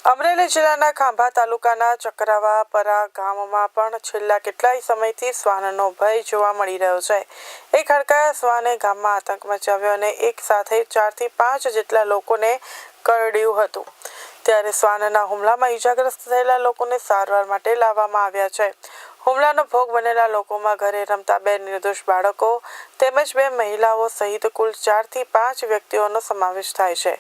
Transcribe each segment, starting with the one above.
અમરેલી જિલ્લાના ખાંભા તાલુકાના ચક્રાવાપરા ગામમાં પણ છેલ્લા કેટલાય સમયથી શ્વાનનો ભય જોવા મળી રહ્યો છે। એક હડકાયા શ્વાને ગામમાં આતંક મચાવ્યો અને એક સાથે 4 થી 5 જેટલા લોકોને કરડ્યું હતું। ત્યારે શ્વાનના હુમલામાં ઈજાગ્રસ્ત થયેલા લોકોને સારવાર માટે લાવવામાં આવ્યા છે। હુમલાનો ભોગ બનેલા લોકોમાં ઘરે રમતા 2 નિર્દોષ બાળકો તેમજ 2 મહિલાઓ સહિત કુલ 4 થી 5 વ્યક્તિઓનો સમાવેશ થાય છે।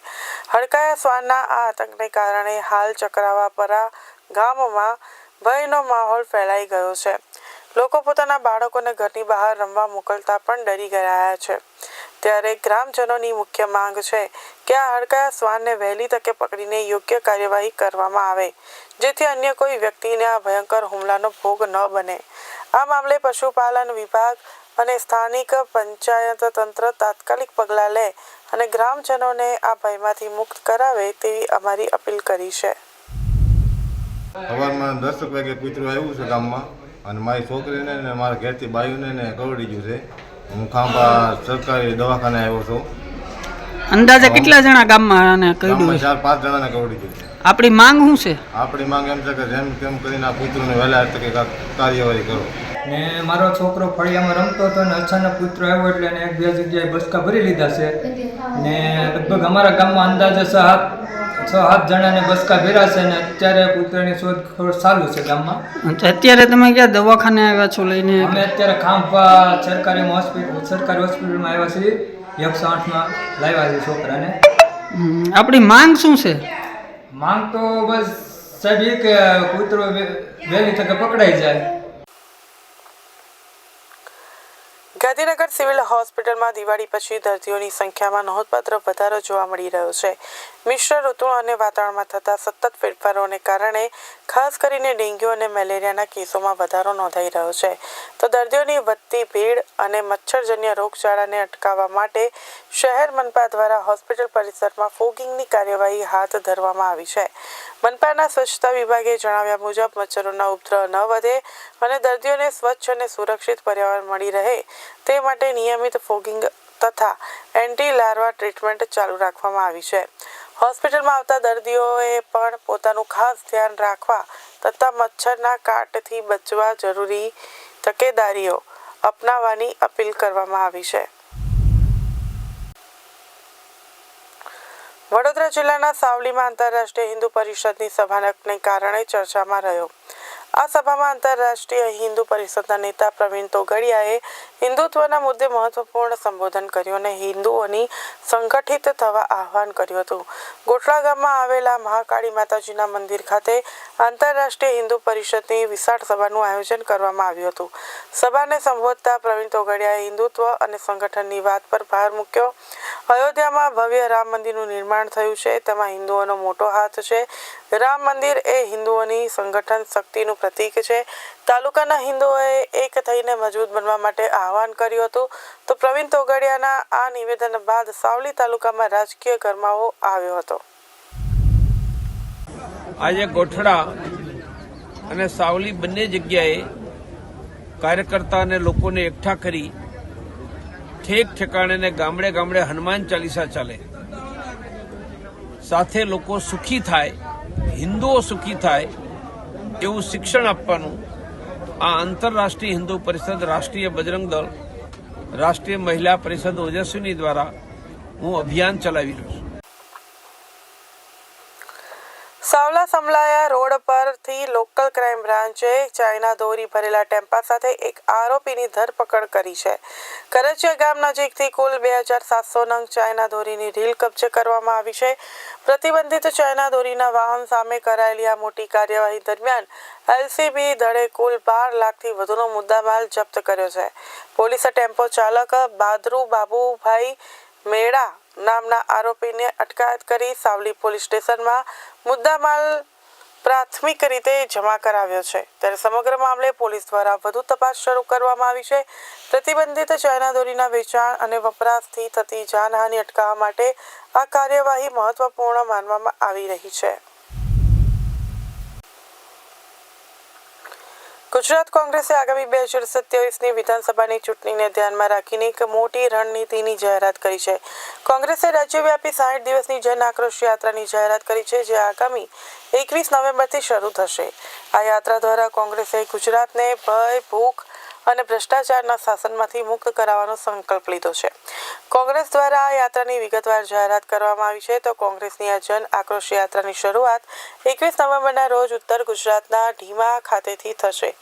હડકાયા શ્વાનના આ આતંકને કારણે હાલ ચક્રાવાપરા ગામમાં ભયનો માહોલ ફેલાઈ ગયો છે। લોકો પોતાના બાળકોને ઘરની બહાર રમવા મોકલતા પણ ડરી ગયા છે। ત્યારે ગ્રામજનોની મુખ્ય માંગ છે કે આ હડકાયા શ્વાનને વહેલી તકે પકડીને યોગ્ય કાર્યવાહી કરવામાં આવે, જેથી અન્ય કોઈ વ્યક્તિને આ ભયંકર હુમલાનો ભોગ ન બને। આ મામલે પશુપાલન વિભાગ અને સ્થાનિક પંચાયત તંત્ર તાત્કાલિક પગલાં લે અને ગ્રામજનોને આ ભયમાંથી મુક્ત કરાવે તેવી અમારી અપીલ કરી છે। સવારમાં 10 વાગે કૂતરું આવ્યું છે ગામમાં અને મારી છોકરીને ને મારા ઘેરથી બાયુને ને કરડી ગયું છે। હું ખાંભા સરકારી દવાખાને આવ્યો છું। અંદાજે કેટલા જણા ગામમાં કરડ્યું છે? 4-5 જણાને કરડી ગયું છે। આપણી માંગ શું છે? આપણી માંગ એમ છે કે જેમ તેમ કરીને આ કૂતરુંને વહેલા તકે કાર્યવાહી કરો। ને મારો છોકરો ફળિયામાં રમતો હતો ને અચાનક કૂતરો આવ્યો એટલે એને 1-2 જગ્યાએ બસકા ભરી લીધા છે ને લગભગ અમારા ગામમાં અંદાજે 6-7 જણાને બસકા ભર્યા છે ને અત્યારે કૂતરાની શોધખોળ ચાલુ છે ગામમાં। અત્યારે તમે ક્યાં દવાખાને આવ્યા છો લઈને? અમે અત્યારે ખાંભા સરકારી હોસ્પિટલમાં આવ્યા છીએ। 108માં લાવ્યા છે છોકરાને। આપણી માંગ શું છે? માંગ તો બસ સાહેબ એ કે કૂતરો વહેલી તકે પકડાઈ જાય। ગાંધીનગર સિવિલ હોસ્પિટલમાં દિવાળી પછી દર્દીઓની સંખ્યામાં નોંધપાત્ર વધારો જોવા મળી રહ્યો છે। મિશ્ર ઋતુ અને વાતાવરણમાં થતા સતત ફેરફારોને કારણે ખાસ કરીને ડેન્ગ્યુ અને મેલેરિયાના કેસોમાં વધારો નોંધાઈ રહ્યો છે। તો દર્દીઓની વધતી ભીડ અને મચ્છરજન્ય રોગચાળાને અટકાવવા માટે શહેર મનપા દ્વારા હોસ્પિટલ પરિસરમાં ફોગિંગની કાર્યવાહી હાથ ધરવામાં આવી છે। મનપાના સ્વચ્છતા વિભાગે જણાવ્યા મુજબ મચ્છરોના ઉપદ્રવ ન વધે અને દર્દીઓને સ્વચ્છ અને સુરક્ષિત પર્યાવરણ મળી રહે તે માટે નિયમિત ફોગિંગ તથા એન્ટી લાર્વા ટ્રીટમેન્ટ ચાલુ રાખવામાં આવી છે। હોસ્પિટલમાં આવતા દર્દીઓએ પણ પોતાનું ખાસ ધ્યાન રાખવા તથા મચ્છરના કાટથી બચવા જરૂરી તકેદારીઓ અપનાવવાની અપીલ કરવામાં આવી છે। વડોદરા જિલ્લાના સાવલીમાં આંતરરાષ્ટ્રીય હિન્દુ પરિષદની સભાને કારણે ચર્ચામાં રહ્યો। આ સભામાં આંતરરાષ્ટ્રીય હિન્દુ પરિષદના નેતા પ્રવીણ તોગડિયાએ હિન્દુત્વના મુદ્દે મહત્વપૂર્ણ સંબોધન કર્યું અને હિન્દુઓની સંગઠિત થવા આહવાન કર્યું હતું। ગોઠલા ગામમાં આવેલા મહાકાળી માતાજીના મંદિર ખાતે આંતરરાષ્ટ્રીય હિન્દુ પરિષદની વિશાળ સભાનું આયોજન કરવામાં આવ્યું હતું। સભાને સંબોધતા પ્રવીણ તોગડિયાએ હિન્દુત્વ અને સંગઠનની વાત પર ભાર મૂક્યો। અયોધ્યામાં ભવ્ય રામ મંદિરનું નિર્માણ થયું છે, તેમાં હિન્દુઓનો મોટો હાથ છે। રામ મંદિર એ હિન્દુઓની સંગઠન શક્તિનું પ્રતીક છે। તાલુકાના હિન્દુઓએ એક થઈને મજબૂત બનવા માટે આહવાન કર્યું હતું। તો પ્રવીણ તોગડિયાના આ નિવેદન બાદ સાવલી તાલુકામાં રાજકીય ગરમાવો આવ્યો હતો। આજે ગોઠડા અને સાવલી બંને જગ્યાએ કાર્યકર્તા અને લોકોને એકઠા કરી ઠેક ઠેકાણે ને ગામડે ગામડે હનુમાન ચાલીસા ચાલે, સાથે લોકો સુખી થાય, હિન્દુઓ સુખી થાય એવું શિક્ષણ આપવાનું આ આંતરરાષ્ટ્રીય હિન્દુ પરિષદ, રાષ્ટ્રીય બજરંગ દળ, રાષ્ટ્રીય મહિલા પરિષદ ઓજસ્વીની દ્વારા હું અભિયાન ચલાવી રહ્યો છું। સાવલા સમલાયા રોડ પરથી લોકલ ક્રાઇમ બ્રાન્ચે ચાઇના દોરી ભરેલા ટેમ્પા સાથે એક આરોપીની ધરપકડ કરી છે। કરચિયા ગામ નજીકથી કુલ 2700 નંગ ચાઇના દોરીની રીલ કબજે કરવામાં આવી છે। પ્રતિબંધિત ચાઇના દોરીના વાહન સામે કરાયેલી આ મોટી કાર્યવાહી દરમિયાન એલસીબી દળે કુલ 12 લાખથી વધુનો મુદ્દામાલ જપ્ત કર્યો છે। પોલીસે ટેમ્પો ચાલક બાદરુ બાબુભાઈ મેળા નામના આરોપીને અટકાયત કરી સાવલી પોલીસ સ્ટેશનમાં મુદ્દામાલ પ્રાથમિક રીતે જમા કરાવ્યો છે। ત્યારે સમગ્ર મામલે પોલીસ દ્વારા વધુ તપાસ શરૂ કરવામાં આવી છે। પ્રતિબંધિત ચાઇના દોરીના વેચાણ અને વપરાશથી થતી જાનહાનિ અટકાવવા માટે આ કાર્યવાહી મહત્વપૂર્ણ માનવામાં આવી રહી છે। ગુજરાત કોંગ્રેસે આગામી 2027ની વિધાનસભાની ચૂંટણીને ધ્યાનમાં રાખીને એક મોટી રણનીતિની જાહેરાત કરી છે. કોંગ્રેસે રાજ્યવ્યાપી 60 દિવસની જન આક્રોશ યાત્રાની જાહેરાત કરી છે, જે આગામી 21 નવેમ્બરથી શરૂ થશે. આ યાત્રા દ્વારા કોંગ્રેસે ગુજરાતને ભય, ભૂખ અને ભ્રષ્ટાચારના શાસનમાંથી મુક્ત કરાવવાનો સંકલ્પ લીધો છે. કોંગ્રેસ દ્વારા આ યાત્રાની વિગતવાર જાહેરાત કરવામાં આવી છે. તો કોંગ્રેસની આ જન આક્રોશ યાત્રાની શરૂઆત 21 નવેમ્બરના રોજ ઉત્તર ગુજરાતના ઢીમા ખાતેથી થશે.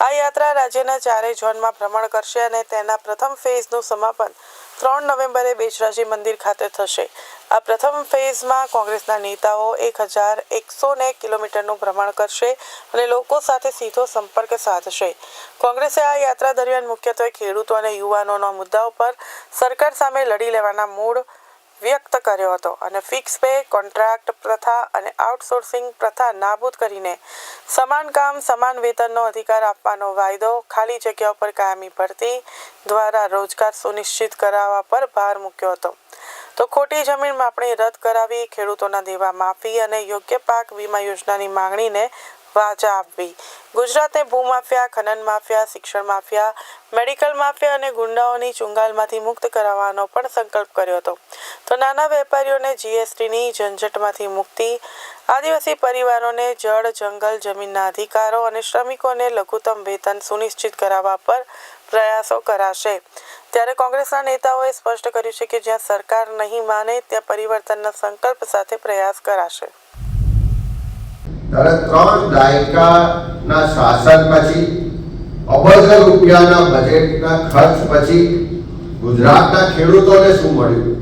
આ યાત્રા રાજ્યના 4 ઝોનમાં ભ્રમણ કરશે અને તેના પ્રથમ ફેઝનું સમાપન 3 નવેમ્બરે બેચરાજી મંદિર ખાતે થશે. આ પ્રથમ ફેઝમાં કોંગ્રેસના નેતાઓ 1100 કિલોમીટરનું ભ્રમણ કરશે અને લોકો સાથે સીધો સંપર્ક સાધશે. કોંગ્રેસે આ યાત્રા દરમિયાન મુખ્યત્વે ખેડૂતો અને યુવાનોના મુદ્દાઓ પર સરકાર સામે લડી લેવાના મૂડ વ્યક્ત કર્યો હતો અને ફિક્સ પે, કોન્ટ્રાક્ટ પ્રથા અને આઉટસોર્સિંગ પ્રથા નાબૂદ કરીને સમાન કામ સમાન વેતનનો અધિકાર આપવાનો વાયદો, ખાલી જગ્યાઓ પર કાયમી ભરતી દ્વારા રોજગાર સુનિશ્ચિત કરાવવા પર ભાર મૂક્યો હતો. તો ખોટી જમીન માપણી રદ કરાવી, ખેડૂતોના દેવા માફી અને યોગ્ય પાક વીમા યોજનાની માંગણીને વાચા આપવી. ગુજરાતને ભૂમાફિયા, ખનન માફિયા, શિક્ષણ માફિયા, મેડિકલ માફિયા અને ગુંડાઓની ચુંગાલમાંથી મુક્ત કરાવવાનો પણ સંકલ્પ કર્યો હતો. તો નાના વેપારીઓને જીએસટીની ઝંઝટમાંથી મુક્તિ, આદિવાસી પરિવારોને જળ, જંગલ, જમીનના અધિકારો અને શ્રમિકોને લઘુત્તમ વેતન સુનિશ્ચિત કરાવવા પર પ્રયાસો કરાશે. ત્યારે કોંગ્રેસના નેતાઓએ સ્પષ્ટ કર્યું છે કે જ્યાં સરકાર નહીં માને ત્યાં પરિવર્તનના સંકલ્પ સાથે પ્રયાસ કરાશે. ત્યારે 3 દાયકાના શાસન પછી અબજો રૂપિયાના બજેટના ખર્ચ પછી ગુજરાતના ખેડૂતોને શું મળ્યું,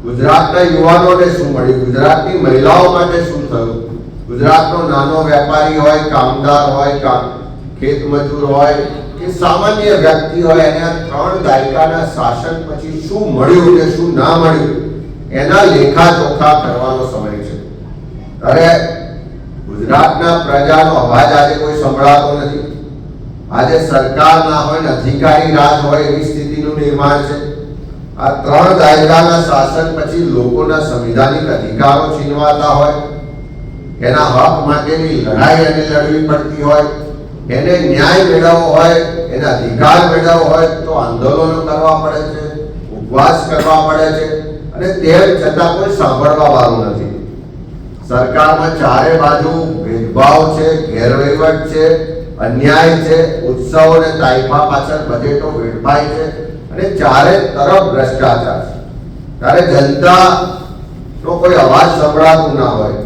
ગુજરાતના યુવાનોને શું મળ્યું, ગુજરાતની મહિલાઓ માટે શું થયું, ગુજરાતનો નાનો વેપારી હોય, કામદાર હોય, ખેત મજૂર હોય કે સામાન્ય વ્યક્તિ હોય, એને 3 દાયકાના શાસન પછી શું મળ્યું ને શું ના મળ્યું એના લેખાજોખા કરવાનો સમય છે. ત્યારે ગુજરાતના પ્રજાનો અવાજ આજે કોઈ સંભળાતો નથી. આજે સરકાર ના હોય ને અધિકારી રાજ હોય એવી સ્થિતિનું નિર્માણ છે. આ 3 દાયકાના શાસન પછી લોકોના સંવિધાનિક અધિકારો છીનવાતા હોય, એના હક માટેની લડાઈ એને લડવી પડતી હોય, એને ન્યાય મેળવવો હોય, એના અધિકાર મેળવવો હોય તો આંદોલનો કરવા પડે છે, ઉપવાસ કરવા પડે છે અને તેમ છતાં કોઈ સાંભળવા વાળું નથી. સરકારમાં ચારે બાજુ ભેદભાવ છે, ગેરવહીવટ છે, અન્યાય છે, ઉત્સવ અને તાઇફા પાછળ બજેટો વેડફાય છે અને ચારે તરફ ભ્રષ્ટાચાર છે. ત્યારે જનતાનો કોઈ અવાજ સંભળાતું ના હોય,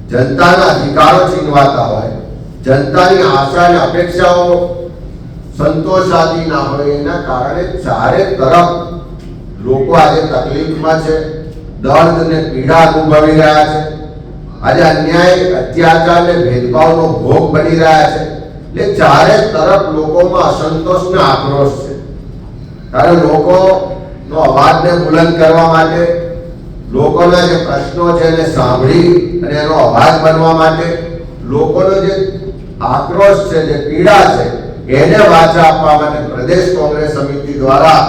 જનતાના અધિકારો છીનવાતા હોય, જનતાની આશા અને અપેક્ષાઓ સંતોષાતી ના હોય, એના કારણે ચારે તરફ લોકો આજે તકલીફમાં છે, દર્દ અને પીડા અનુભવી રહ્યા છે. આજે અન્યાય, અત્યાચાર અને ભેદભાવનો ભોગ બની રહ્યા છે. એટલે ચારે તરફ લોકોમાં અસંતોષ અને આક્રોશ છે. ત્યારે લોકોનો અવાજને બુલંદ કરવા માટે, લોકોના જે પ્રશ્નો છે એને સાંભળી અને એનો અવાજ બનવા માટે, લોકોનો જે આક્રોશ છે, જે પીડા છે એને વાચા આપવા માટે પ્રદેશ કોંગ્રેસ સમિતિ દ્વારા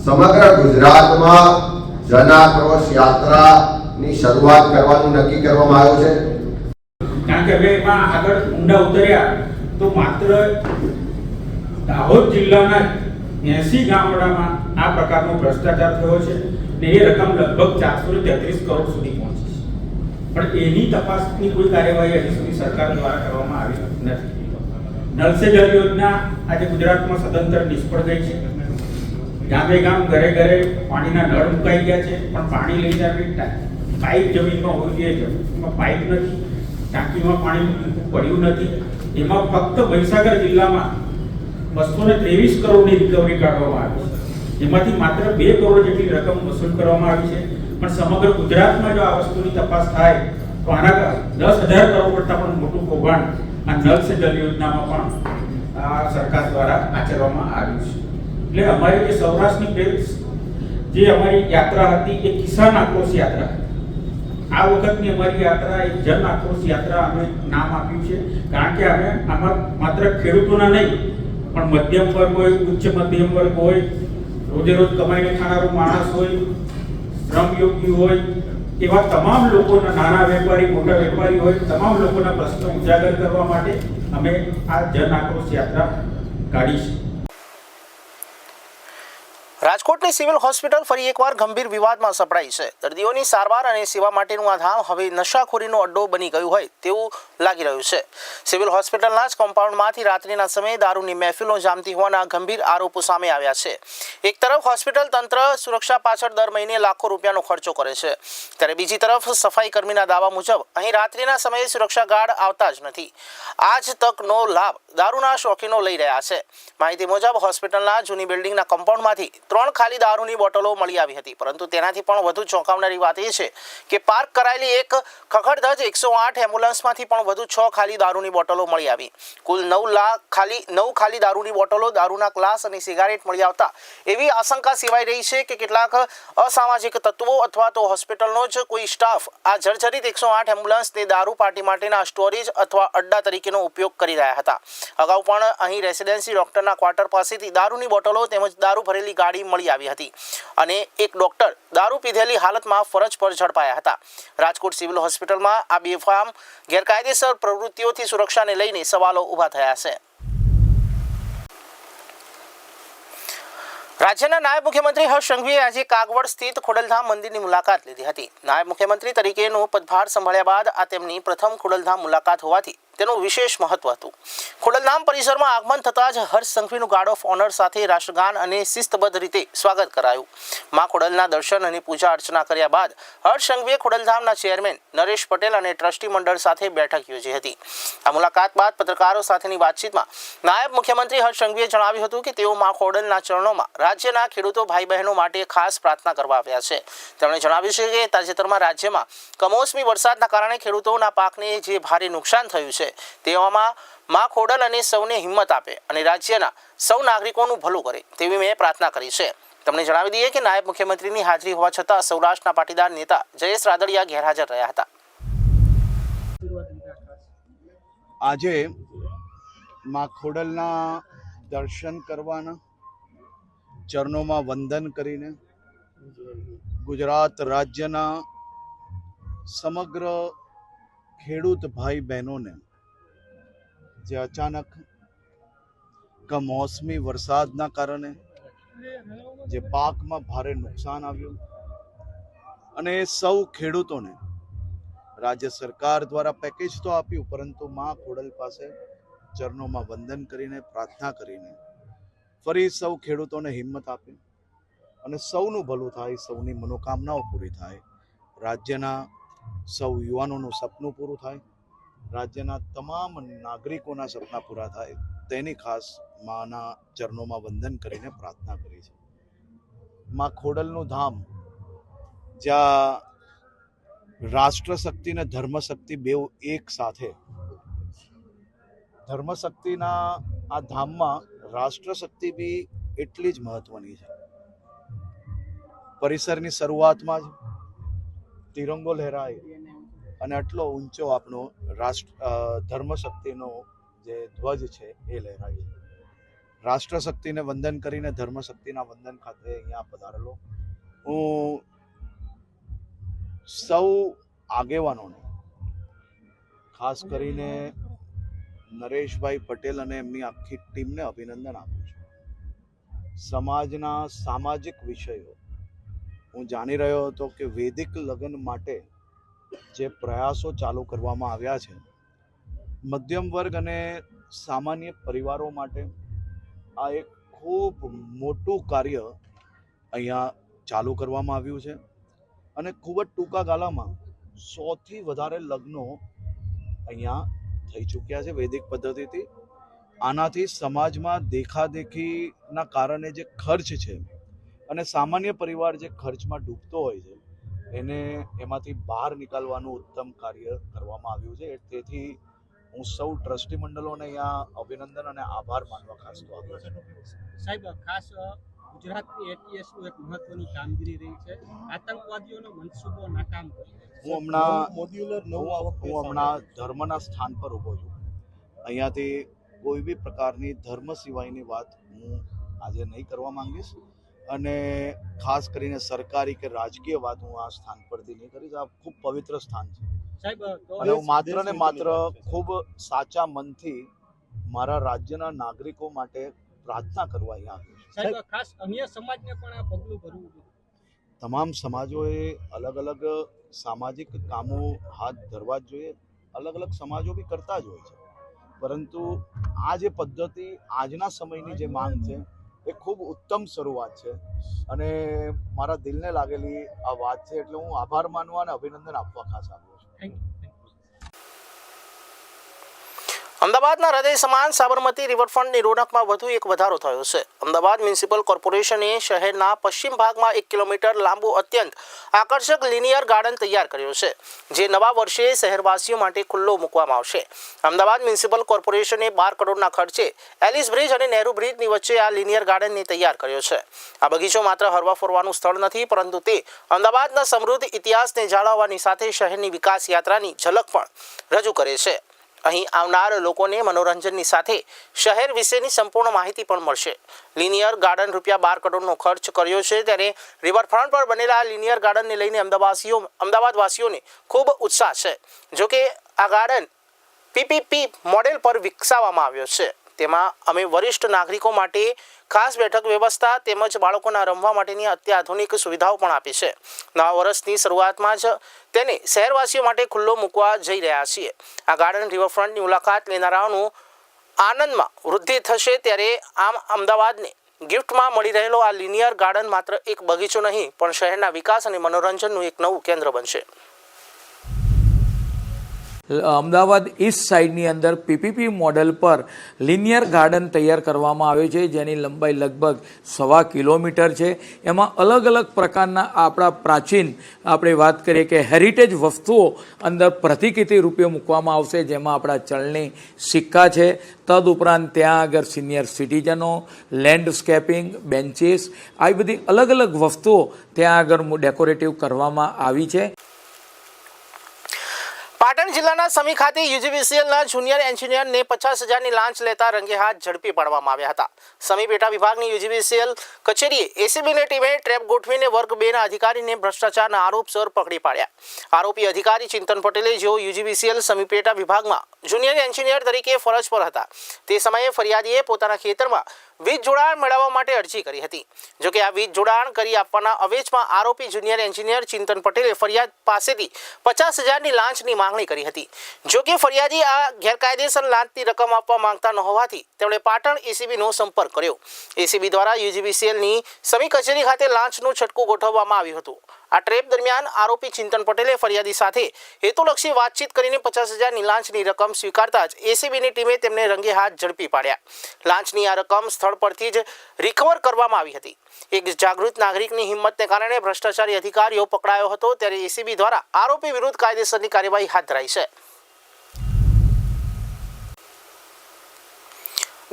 સમગ્ર ગુજરાતમાં જન આક્રોશ યાત્રાની શરૂઆત કરવાનું નક્કી કરવામાં આવ્યું છે. કારણ કે હવે એમાં આગળ ઊંડા ઉતર્યા તો માત્ર દાહોદ જિલ્લાના 80 ગામડામાં આ પ્રકારનો ભ્રષ્ટાચાર થયો છે ને એ રકમ લગભગ 433 કરોડ સુધી પહોંચી છે. પણ એની તપાસની કોઈ કાર્યવાહી હજી સુધી સરકાર દ્વારા કરવામાં આવી નથી. નળ સે જલ યોજના આજે ગુજરાતમાં સદંતર નિષ્ફળ ગઈ છે. ગામે ગામ, ઘરે ઘરે પાણીના નળ મુકાઈ ગયા છે, પણ પાણી લઈ જવી પાઇપ જમીનમાં હોવી જોઈએ, જમીનમાં પાઇપ નથી, ટાંકીમાં પાણી મૂકવું પડ્યું નથી. એમાં ફક્ત મહીસાગર જિલ્લામાં 223 કરોડની રિકવરી કાઢવામાં આવી છે, જેમાંથી માત્ર 2 કરોડ જેટલી રકમ વસૂલ કરવામાં આવી છે. પણ સમગ્ર ગુજરાતમાં જો આ વસ્તુની તપાસ થાય તો આના 10,000 કરોડ કરતાં પણ મોટું કૌભાંડ આ નળ સે જલ યોજનામાં પણ આ સરકાર દ્વારા આચરવામાં આવ્યું છે. એટલે અમારી જે સૌરાષ્ટ્રની જે અમારી યાત્રા હતી એ કિસાન આક્રોશ યાત્રા. આ વખતની અમારી યાત્રા એક જન આક્રોશ યાત્રા અમે નામ આપ્યું છે. કારણ કે અમે આમાં માત્ર ખેડૂતોના નહીં પણ મધ્યમ વર્ગ હોય, ઉચ્ચ મધ્યમ વર્ગ હોય, રોજે રોજ કમાઈને ખાનારો માણસ હોય, શ્રમયોગી હોય, એવા તમામ લોકોના, નાના વેપારી, મોટા વેપારી હોય, તમામ લોકોના પ્રશ્નો ઉજાગર કરવા માટે અમે આ જન આક્રોશ યાત્રા કાઢીશું. રાજકોટની સિવિલ હોસ્પિટલ ફરી એકવાર ગંભીર વિવાદમાં સપડાઈ છે. દર્દીઓની સારવાર અને સેવા માટેનું આ ધામ હવે નશાખોરીનો અડ્ડો બની ગયું હોય તેવું લાગી રહ્યું છે. સિવિલ હોસ્પિટલના જ કોમ્પાઉન્ડમાંથી રાત્રિના સમયે દારૂની મહેફિલો જામતી હોવાના ગંભીર આરોપો સામે આવ્યા છે. એક તરફ હોસ્પિટલ તંત્ર સુરક્ષા પાછળ દર મહિને લાખો રૂપિયાનો ખર્ચો કરે છે, ત્યારે બીજી તરફ સફાઈ કર્મીના દાવા મુજબ અહીં રાત્રિના સમયે સુરક્ષા ગાર્ડ આવતા જ નથી. આ જ તકનો લાભ દારૂના શોખીનો લઈ રહ્યા છે. માહિતી મુજબ હોસ્પિટલના જૂની બિલ્ડિંગના કમ્પાઉન્ડમાંથી 3 ખાલી દારૂની બોટલો મળી આવી હતી, પરંતુ તેનાથી પણ વધુ ચોંકાવનારી વાત એ છે કે પાર્ક કરાયેલી એક ખખડધજ 108 એમ્બ્યુલન્સમાંથી પણ વધુ 6 ખાલી દારૂની બોટલો મળી આવી. કુલ 9 ખાલી દારૂની બોટલો, દારૂના ગ્લાસ અને સિગારેટ મળી આવતા એવી આશંકા સેવાઈ રહી છે કે કેટલાક અસામાજિક તત્વો અથવા તો હોસ્પિટલનો જ કોઈ સ્ટાફ આ જર્જરિત 108 એમ્બ્યુલન્સને દારૂ પાર્ટી માટેના સ્ટોરેજ અથવા અડ્ડા તરીકેનો ઉપયોગ કરી રહ્યા હતા. અગાઉ પણ અહીં રેસિડેન્સી ડોક્ટરના ક્વાર્ટર પાસેથી દારૂની બોટલો તેમજ દારૂ ભરેલી ગાડી મળી આવી હતી અને એક ડોક્ટર દારૂ પીધેલી હાલતમાં ફરજ પર ઝડપાયા હતા. રાજકોટ સિવિલ હોસ્પિટલમાં આ બેફામ ગેરકાયદેસર પ્રવૃત્તિઓથી સુરક્ષાને લઈને સવાલો ઊભા થયા છે. રાજ્યના નાયબ મુખ્યમંત્રી હર્ષ સંઘવીએ આજે કાગવડ સ્થિત ખોડલધામ મંદિરની મુલાકાત લીધી હતી. નાયબ મુખ્યમંત્રી તરીકેનો પદભાર સંભાળ્યા બાદ આ તેમની પ્રથમ ખોડલધામ મુલાકાત હોવાથી તેનું વિશેષ મહત્વ હતું. ખોડલધામ પરિસરમાં આગમન થતાં જ હર્ષ સંઘવીનું ગાર્ડ ઓફ ઓનર સાથે રાષ્ટ્રગાન અને શિસ્તબદ્ધ રીતે સ્વાગત કરાયું. મા ખોડલના દર્શન અને પૂજા અર્ચના કર્યા બાદ હર્ષ સંઘવીએ ખોડલધામના ચેરમેન નરેશ પટેલ અને ટ્રસ્ટી મંડળ સાથે બેઠક યોજી હતી. આ મુલાકાત બાદ પત્રકારો સાથેની વાતચીતમાં નાયબ મુખ્યમંત્રી હર્ષ સંઘવીએ જણાવ્યું હતું કે તેઓ મા ખોડલના ચરણોમાં રાજ્યના ખેડૂતો ભાઈ બહેનો માટે ખાસ પ્રાર્થના કરવા આવ્યા છે. તેમણે જણાવ્યું છે કે તાજેતરમાં રાજ્યમાં કમોસમી વરસાદના કારણે ખેડૂતોના પાકને જે ભારે નુકસાન થયું છે તેવામાં મા ખોડલ અને સૌને હિંમત આપે અને રાજ્યના સૌ નાગરિકોનું ભલું કરે તેવી મેં પ્રાર્થના કરી છે. તમને જણાવી દઈએ કે નાયબ મુખ્યમંત્રીની હાજરી હોવા છતાં સૌરાષ્ટ્રના પાટીદાર નેતા જયેશ રાદડિયા ગેરહાજર રહ્યા હતા. આજે મા ખોડલના દર્શન કરવાના, ચરણોમાં વંદન કરીને ગુજરાત રાજ્યના સમગ્ર ખેડૂત ભાઈ બહેનોને જે અચાનક કમોસમી વરસાદના કારણે જે પાકમાં ભારે નુકસાન આવ્યું અને સૌ ખેડૂતોને રાજ્ય સરકાર દ્વારા પેકેજ તો આપ્યું, પરંતુ મા ખોડલ પાસે ચરણોમાં વંદન કરીને પ્રાર્થના કરીને ફરી સૌ ખેડૂતોને હિંમત આપી અને સૌનું ભલું થાય, સૌની મનોકામનાઓ પૂરી થાય, રાજ્યના સૌ યુવાનોનું સપનું પૂરું થાય, રાજ્યના તમામ નાગરિકોના સપના પૂરા થાય તેની ખાસ માના ચરણોમાં વંદન કરીને પ્રાર્થના કરી છે. મા ખોડલનું ધામ જ્યાં રાષ્ટ્રશક્તિ અને ધર્મશક્તિ બેઉ એક સાથે, ધર્મશક્તિના આ ધામમાં રાષ્ટ્રશક્તિ બી એટલી જ મહત્વની છે. પરિસરની શરૂઆતમાં જ તિરંગો લહેરાય અને આટલો ઊંચો આપણો ધર્મશક્તિનો જે ધ્વજ છે એ લહેરાય છે. રાષ્ટ્રશક્તિને વંદન કરીને ધર્મશક્તિના વંદન ખાતે અહીંયા પધારેલો હું સૌ આગેવાનોને, ખાસ કરીને નરેશભાઈ પટેલ અને એમની આખી ટીમને અભિનંદન આપું છું. સમાજના સામાજિક વિષયો હું જાણી રહ્યો હતો કે વૈદિક લગ્ન માટે જે પ્રયાસો ચાલુ કરવામાં આવ્યા છે, મધ્યમ વર્ગ અને સામાન્ય પરિવારો માટે આ એક ખૂબ મોટું કાર્ય અહીંયા ચાલુ કરવામાં આવ્યું છે અને ખૂબ જ ટૂંકા ગાળામાં 100થી વધારે લગ્નો અહીંયા થઈ ચૂક્યા છે વૈદિક પદ્ધતિથી. આનાથી સમાજમાં દેખાદેખીના કારણે જે ખર્ચ છે અને સામાન્ય પરિવાર જે ખર્ચમાં ડૂબતો હોય છે એને એમાંથી બહાર નીકળવાનું ઉત્તમ કાર્ય કરવામાં આવ્યું છે. તેથી હું સૌ ટ્રસ્ટી મંડળોને અહીંયા અભિનંદન અને આભાર માનવા ખાસ તો આવ્યો છું. સાહેબ, ખાસ ગુજરાતની એટીએસનું એક મહત્વની કામગીરી રહી છે. આતંકવાદીઓનો મનસૂબો નાકામ કર્યો. હું હમણાં ધર્મના સ્થાન પર ઊભો છું. અહીંયાથી કોઈ બી પ્રકારની ધર્મ સિવાયની વાત હું આજે નહીં કરવા માંગીશ. અને ખાસ કરીને સરકારી કે રાજકીય વાત હું આ સ્થાન પરથી નહીં કરીશ. આ ખૂબ પવિત્ર સ્થાન છે સાહેબ તો અને હું માત્ર ને માત્ર ખૂબ સાચા મનથી મારા રાજ્યના નાગરિકો માટે પ્રાર્થના કરવા અહીંયા આવ્યો છું. સાહેબ ખાસ અન્ય સમાજને પણ આ પગલું ભરવું જોઈએ. તમામ સમાજોએ અલગ અલગ સામાજિક કામો હાથ ધરવા જ જોઈએ. અલગ અલગ સમાજો બી કરતા જ હોય છે, પરંતુ આ જે પદ્ધતિ આજના સમયની જે માંગ છે એ ખૂબ ઉત્તમ શરૂઆત છે અને મારા દિલને લાગેલી આ વાત છે, એટલે હું આભાર માનવા અને અભિનંદન આપવા ખાસ આવ્યો છું. Thank you. અમદાવાદના હૃદય સમાન સાબરમતી રિવરફ્રન્ટની રોનકમાં વધુ એક વધારો થયો છે. અમદાવાદ મ્યુનિસિપલ કોર્પોરેશને શહેરના પશ્ચિમ ભાગમાં 1 કિલોમીટર લાંબુ અત્યંત આકર્ષક લિનિયર ગાર્ડન તૈયાર કર્યો છે, જે નવા વર્ષે શહેરવાસીઓ માટે ખુલ્લો મૂકવામાં આવશે. અમદાવાદ મ્યુનિસિપલ કોર્પોરેશને 12 કરોડના ખર્ચે એલિસ બ્રિજ અને નહેરુ બ્રિજની વચ્ચે આ લિનિયર ગાર્ડનને તૈયાર કર્યો છે. આ બગીચો માત્ર હરવા ફરવાનું સ્થળ નથી, પરંતુ તે અમદાવાદના સમૃદ્ધ ઇતિહાસને જાળવવાની સાથે શહેરની વિકાસ યાત્રાની ઝલક પણ રજૂ કરે છે. અહીં આવનાર લોકોને મનોરંજનની સાથે શહેર વિશેની સંપૂર્ણ માહિતી પણ મળશે. લિનિયર ગાર્ડન રૂપિયા 12 કરોડનો ખર્ચ કર્યો છે, ત્યારે રિવરફ્રન્ટ પર બનેલા લિનિયર ગાર્ડનને લઈને અમદાવાદવાસીઓને ખૂબ ઉત્સાહ છે. જોકે આ ગાર્ડન પીપીપી મોડેલ પર વિકસાવવામાં આવ્યો છે. તેમાં અમે વરિષ્ઠ નાગરિકો માટે ખાસ બેઠક વ્યવસ્થા તેમજ બાળકોના રમવા માટેની અત્યાધુનિક સુવિધાઓ પણ આપી છે. નવા વર્ષની શરૂઆતમાં જ તેને શહેરવાસીઓ માટે ખુલ્લો મૂકવા જઈ રહ્યા છીએ. આ ગાર્ડન રિવરફ્રન્ટની મુલાકાત લેનારાઓનું આનંદમાં વૃદ્ધિ થશે. ત્યારે આમ અમદાવાદને ગિફ્ટમાં મળી રહેલો આ લિનિયર ગાર્ડન માત્ર એક બગીચો નહીં, પણ શહેરના વિકાસ અને મનોરંજનનું એક નવું કેન્દ્ર બનશે. અમદાવાદ ઈસ્ટ સાઇડની અંદર પીપીપી મોડેલ પર લિનિયર ગાર્ડન તૈયાર કરવામાં આવ્યો છે, જેની લંબાઈ લગભગ 1.25 કિલોમીટર છે. એમાં અલગ અલગ પ્રકારના આપણા પ્રાચીન આપણે વાત કરીએ કે હેરિટેજ વસ્તુઓ અંદર પ્રતિકૃતિ રૂપે મૂકવામાં આવશે, જેમાં આપણા ચલણી સિક્કા છે. તદુપરાંત ત્યાં આગળ સિનિયર સિટીઝનો, લેન્ડસ્કેપિંગ, બેન્ચીસ, આવી બધી અલગ અલગ વસ્તુઓ ત્યાં આગળ ડેકોરેટિવ કરવામાં આવી છે. પાટણ જિલ્લાના સમી ખાતે યુજીવીસીએલના જુનિયર એન્જિનિયરને 50,000ની લાંચ લેતા રંગે હાથ ઝડપી પાડવામાં આવ્યા હતા. સમી પેટા વિભાગની યુજીવીસીએલ કચેરીએ એસીબીની ટીમે ટ્રેપ ગોઠવીને વર્ગ 2ના અધિકારીને ભ્રષ્ટાચારના આરોપસર પકડી પાડ્યા. આરોપી અધિકારી ચિંતન પટેલે, જેઓ યુજીવીસીએલ સમી પેટા વિભાગમાં જુનિયર એન્જિનિયર તરીકે ફરજ પર હતા, તે સમયે ફરિયાદીએ પોતાના ખેતરમાં વીજ જોડાણ મેળવવા માટે અરજી કરી હતી. જોકે આ વીજ જોડાણ કરી આપવાના અવેજમાં આરોપી જુનિયર એન્જિનિયર ચિંતન પટેલે ફરિયાદ પાસેથી 50,000ની લાંચની માંગણી કરી હતી. જોકે ફરિયાદી આ ગેરકાયદેસર લાંચની રકમ આપવા માંગતા ન હોવાથી તેમણે પાટણ એસીબીનો સંપર્ક કર્યો. એસીબી દ્વારા યુજીવીસીએલની સમી કચેરી ખાતે લાંચનું છટકું ગોઠવવામાં આવ્યું હતું. આ ટ્રેપ દરમિયાન આરોપી ચિંતન પટેલે ફરિયાદી સાથે હેતુલક્ષી વાતચીત કરીને 50,000ની લાંચની રકમ સ્વીકારતા જ એસીબીની ટીમે તેમને રંગે હાથ ઝડપી પાડ્યા. લાંચની આ રકમ સ્થળ પરથી જ રિકવર કરવામાં આવી હતી. એક જાગૃત નાગરિકની હિંમતને કારણે ભ્રષ્ટાચારી અધિકારીઓ પકડાયો હતો. ત્યારે એસીબી દ્વારા આરોપી વિરુદ્ધ કાયદેસરની કાર્યવાહી હાથ ધરાઈ છે.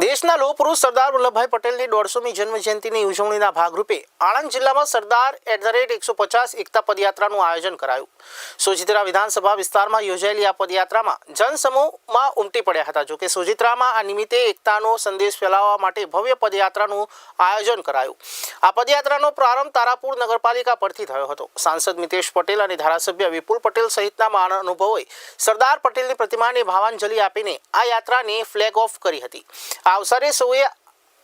દેશના લોહ પુરુષ સરદાર વલ્લભભાઈ પટેલની 150મી જન્મજયંતિની ઉજવણીના ભાગરૂપે આણંદ જિલ્લામાં સરદાર @150 એકતા પદયાત્રાનું આયોજન કરાયું. સોજિત્રા વિધાનસભા વિસ્તારમાં યોજાયેલી આ પદયાત્રામાં જનસમૂહમાં ઉમટી પડ્યા હતા. જોકે સોજિત્રામાં આ નિમિત્તે એકતાનો સંદેશ ફેલાવવા માટે ભવ્ય પદયાત્રાનું આયોજન કરાયું. આ પદયાત્રાનો પ્રારંભ તારાપુર નગરપાલિકા પરથી થયો હતો. સાંસદ મિતેશ પટેલ અને ધારાસભ્ય વિપુલ પટેલ સહિતના મહાનુભાવોએ સરદાર પટેલની પ્રતિમાને ભાવાંજલિ આપીને આ યાત્રાને ફ્લેગ ઓફ કરી હતી. આ અવસરે સૌએ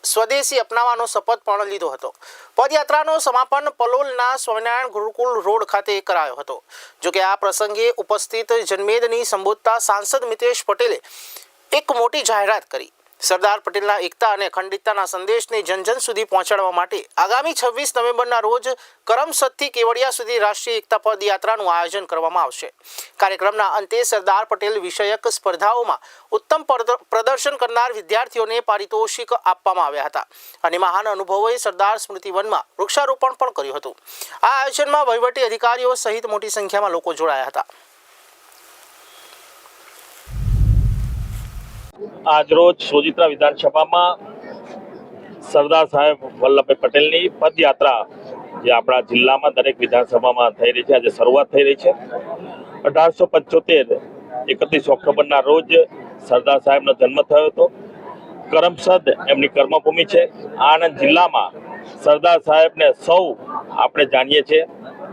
સ્વદેશી અપનાવવાનો શપથ પણ લીધો હતો. પદયાત્રાનો સમાપન પલોલના સ્વામિનારાયણ ગુરુકુળ રોડ ખાતે કરાયો હતો. જોકે આ પ્રસંગે ઉપસ્થિત જનમેદની સંબોધતા સાંસદ મિતેશ પટેલે એક મોટી જાહેરાત કરી. સરદાર પટેલના એકતા અને અખંડિતતાના સંદેશને જન જન સુધી પહોંચાડવા માટે આગામી 26 નવેમ્બરના રોજ કરમસદથી કેવડિયા સુધી રાષ્ટ્રીય એકતા પદયાત્રાનું આયોજન કરવામાં આવશે. કાર્યક્રમના અંતે સરદાર પટેલ વિષયક સ્પર્ધાઓમાં ઉત્તમ પ્રદર્શન કરનાર વિદ્યાર્થીઓને પારિતોષિક આપવામાં આવ્યા હતા અને મહાન અનુભવોએ સરદાર સ્મૃતિવનમાં વૃક્ષારોપણ પણ કર્યું હતું. આ આયોજનમાં વહીવટી અધિકારીઓ સહિત મોટી સંખ્યામાં લોકો જોડાયા હતા. આજરોજ સોજિત્રા વિધાનસભામાં સરદાર સાહેબ વલ્લભભાઈ પટેલની પદયાત્રા જે આપણા જિલ્લામાં દરેક વિધાનસભામાં થઈ રહી છે, આજે શરૂઆત થઈ રહી છે. 1875 31 ઓક્ટોબરના રોજ સરદાર સાહેબનો જન્મ થયો હતો. કરમસદ એમની કર્મભૂમિ છે. આણંદ જિલ્લામાં સરદાર સાહેબને સૌ આપણે જાણીએ છીએ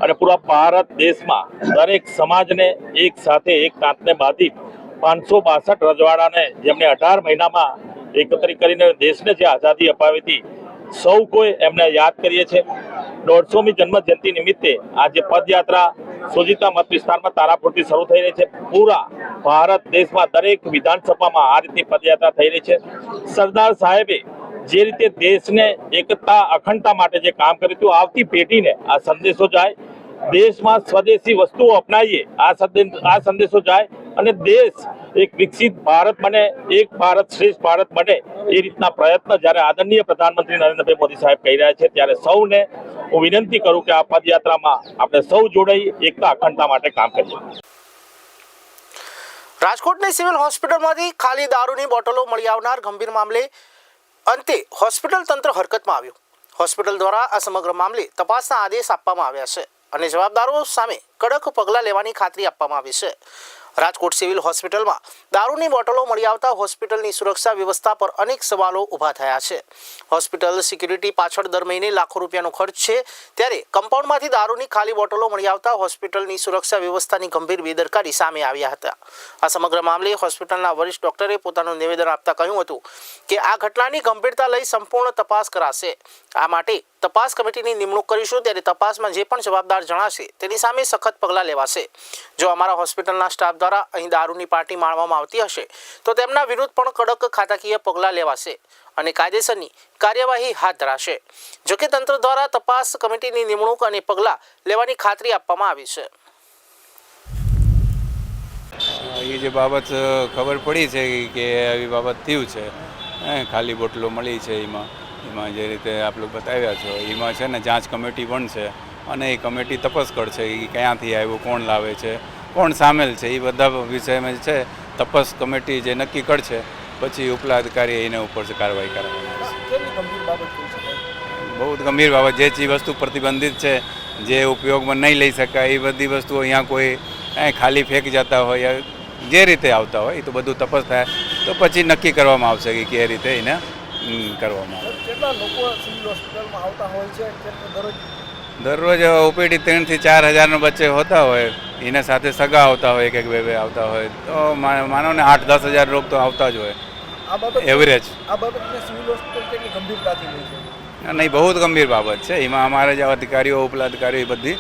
અને પૂરા ભારત દેશમાં દરેક સમાજને એક સાથે એક તાંતને બાંધી 562 રજવાડાને જેમણે 18 મહિનામાં એકત્રિત કરીને દેશને જે આઝાદી અપાવી હતી, સૌ કોઈ એમને યાદ કરીએ છીએ. 150મી જન્મ જયંતિ નિમિત્તે આજે પદયાત્રા સોજીતા મત વિસ્તારમાં તારાપુરથી શરૂ થઈ રહી છે. પૂરા ભારત દેશમાં દરેક વિધાનસભામાં આ રીતની પદયાત્રા થઈ રહી છે. સરદાર સાહેબે જે રીતે દેશને એકતા અખંડતા માટે જે કામ કર્યું હતું, આવતી પેઢીને આ સંદેશો જાય, દેશમાં સ્વદેશી વસ્તુઓ અપનાવીએ, આ સંદેશો જાય અને દેશ એક વિકસિત ભારત બને, એક ભારત શ્રેષ્ઠ ભારત બને, એ રીતના પ્રયત્ન જ્યારે આદરણીય પ્રધાનમંત્રી નરેન્દ્રભાઈ મોદી સાહેબ કહી રહ્યા છે, ત્યારે સૌને હું વિનંતી કરું કે આ પદયાત્રામાં આપણે સૌ જોડાઈ એકતા અખંડતા માટે કામ કરીએ. રાજકોટની સિવિલ હોસ્પિટલમાંથી ખાલી દારૂની બોટલો મળી આવનાર ગંભીર મામલે અંતે હોસ્પિટલ તંત્ર હરકતમાં આવ્યું. હોસ્પિટલ દ્વારા આ સમગ્ર મામલે તપાસના આદેશ આપવામાં આવ્યા છે અને જવાબદારો સામે કડક પગલાં લેવાની ખાતરી આપવામાં આવી છે. રાજકોટ સિવિલ હોસ્પિટલમાં દારૂની બોટલો મળી આવતા હોસ્પિટલની સુરક્ષા વ્યવસ્થા પર અનેક સવાલો ઊભા થયા છે. હોસ્પિટલ સિક્યુરિટી પાછળ દર મહિને લાખો રૂપિયાનો ખર્ચ છે, ત્યારે કમ્પાઉન્ડમાંથી દારૂની ખાલી બોટલો મળી આવતા હોસ્પિટલની સુરક્ષા વ્યવસ્થાની ગંભીર બેદરકારી સામે આવ્યા હતા. આ સમગ્ર મામલે હોસ્પિટલના વરિષ્ઠ ડોક્ટરે પોતાનું નિવેદન આપતા કહ્યું હતું કે આ ઘટનાની ગંભીરતા લઈ સંપૂર્ણ તપાસ કરાશે. આ માટે તપાસ કમિટીની નિમણૂક કરીશું, ત્યારે તપાસમાં જે પણ જવાબદાર જણાશે તેની સામે સખત પગલાં લેવાશે. જો અમારા હોસ્પિટલના સ્ટાફ દ્વારા અહીં દારૂની પાર્ટી માણવામાં આવતી હશે તો તેમના વિરુદ્ધ પણ કડક ખાતાકીય પગલાં લેવાશે અને કાયદેસરની કાર્યવાહી હાથ ધરાશે. જોકે તંત્ર દ્વારા તપાસ કમિટીની નિમણૂક અને પગલાં લેવાની ખાતરી આપવામાં આવી છે. એ જે બાબત ખબર પડી છે કે આવી બાબત થયું છે, ખાલી બોટલો મળી છે, એમાં જે રીતે આપ લોકો બતાવ્યા છો, એમાં છે ને જાંચ કમિટી પણ છે અને એ કમિટી તપાસ કરશે કે ક્યાંથી આવ્યું, કોણ લાવે છે, કોણ સામેલ છે, એ બધા વિષયમાં છે તપાસ કમિટી જે નક્કી કરશે, પછી ઉપલા અધિકારી એને ઉપર કાર્યવાહી કરવાની આવશે. બહુ જ ગંભીર બાબત. જે ચીજ વસ્તુ પ્રતિબંધિત છે, જે ઉપયોગમાં નહીં લઈ શકાય, એ બધી વસ્તુઓ અહીંયા કોઈ ખાલી ફેંક જતા હોય, જે રીતે આવતા હોય, એ તો બધું તપાસ થાય તો પછી નક્કી કરવામાં આવશે કે કઈ રીતે એને કરવામાં આવે. કેટલા લોકો સિવિલ હોસ્પિટલમાં આવતા હોય છે દરરોજ? ઓપીડી 3 થી 4 હજારનો વચ્ચે હોતા હોય, એના સાથે સગા આવતા હોય, એક બે આવતા હોય, તો માનો ને 8-10 હજાર લોક તો આવતા જ હોય એવરેજ. આ બાબતને સિવિલ હોસ્પિટલ કેટલી ગંભીરતાથી લે છે? નહીં, બહુ જ ગંભીર બાબત છે. એમાં અમારા જે અધિકારીઓ, ઉપલા અધિકારીઓ, બધી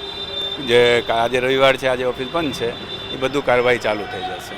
જે આજે રવિવાર છે, આજે ઓફિસ બંધ છે, એ બધું કાર્યવાહી ચાલુ થઈ જશે.